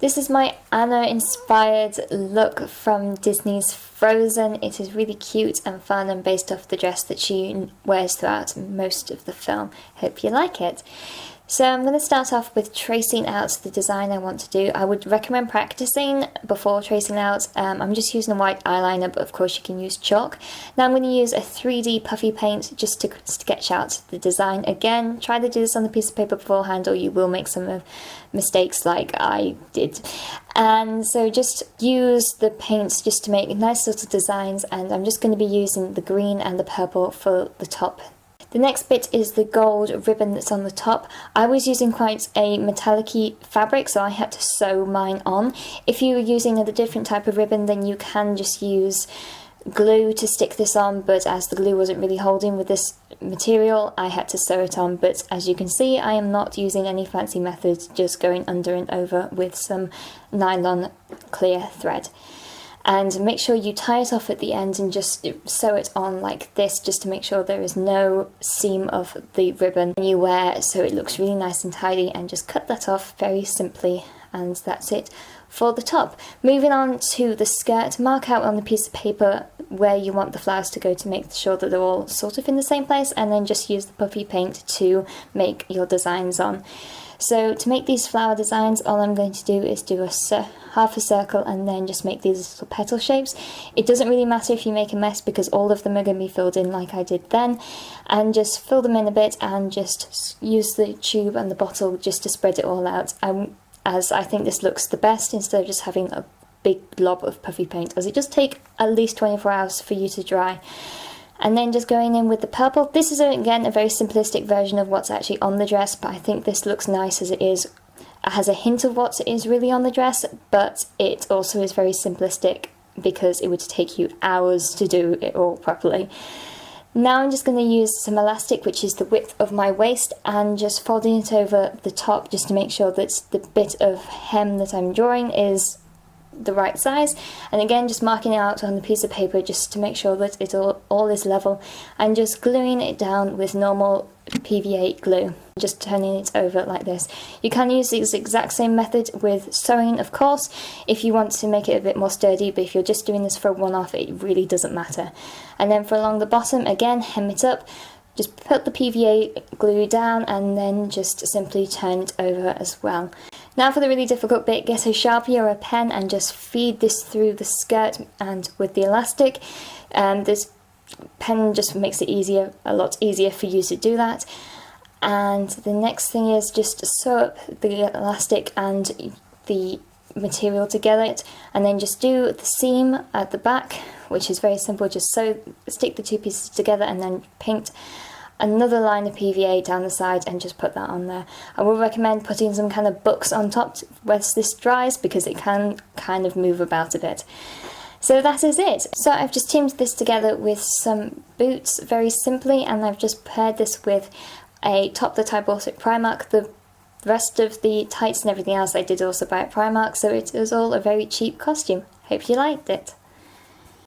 This is my Anna inspired look from Disney's Frozen. It is really cute and fun and based off the dress that she wears throughout most of the film. Hope you like it. So I'm going to start off with tracing out the design I want to do. I would recommend practicing before tracing out. I'm just using a white eyeliner, but of course you can use chalk. Now I'm going to use a 3D puffy paint just to sketch out the design. Again, try to do this on a piece of paper beforehand or you will make some mistakes like I did. And so just use the paints just to make nice little designs, and I'm just going to be using the green and the purple for the top. The next bit is the gold ribbon that's on the top. I was using quite a metallic-y fabric, so I had to sew mine on. If you were using a different type of ribbon, then you can just use glue to stick this on, but as the glue wasn't really holding with this material, I had to sew it on. But as you can see, I am not using any fancy methods, just going under and over with some nylon clear thread. And make sure you tie it off at the end and just sew it on like this, just to make sure there is no seam of the ribbon you wear, so it looks really nice and tidy. And just cut that off very simply, and that's it for the top. Moving on to the skirt, mark out on the piece of paper where you want the flowers to go to make sure that they're all sort of in the same place, and then just use the puffy paint to make your designs on. So to make these flower designs, all I'm going to do is do half a circle and then just make these little petal shapes. It doesn't really matter if you make a mess because all of them are going to be filled in like I did then. And just fill them in a bit and just use the tube and the bottle just to spread it all out. As I think this looks the best instead of just having a big blob of puffy paint, as it does take at least 24 hours for you to dry. And then just going in with the purple. This is again a very simplistic version of what's actually on the dress, but I think this looks nice as it is. It has a hint of what is really on the dress, but it also is very simplistic because it would take you hours to do it all properly. Now I'm just going to use some elastic, which is the width of my waist, and just folding it over the top just to make sure that the bit of hem that I'm drawing is the right size. And again, just marking it out on the piece of paper just to make sure that it all is level, and just gluing it down with normal PVA glue, just turning it over like this. You can use this exact same method with sewing, of course, if you want to make it a bit more sturdy, but if you're just doing this for a one-off, it really doesn't matter. And then for along the bottom, again, hem it up, just put the PVA glue down and then just simply turn it over as well. Now for the really difficult bit, get a Sharpie or a pen and just feed this through the skirt and with the elastic. This pen just makes it a lot easier for you to do that. And the next thing is just sew up the elastic and the material together, and then just do the seam at the back, which is very simple. Just stick the two pieces together and then paint another line of PVA down the side and just put that on there. I will recommend putting some kind of books on top once this dries, because it can kind of move about a bit. So that is it. So I've just teamed this together with some boots very simply, and I've just paired this with a top that I bought at Primark. The rest of the tights and everything else I did also buy at Primark, so it was all a very cheap costume. Hope you liked it.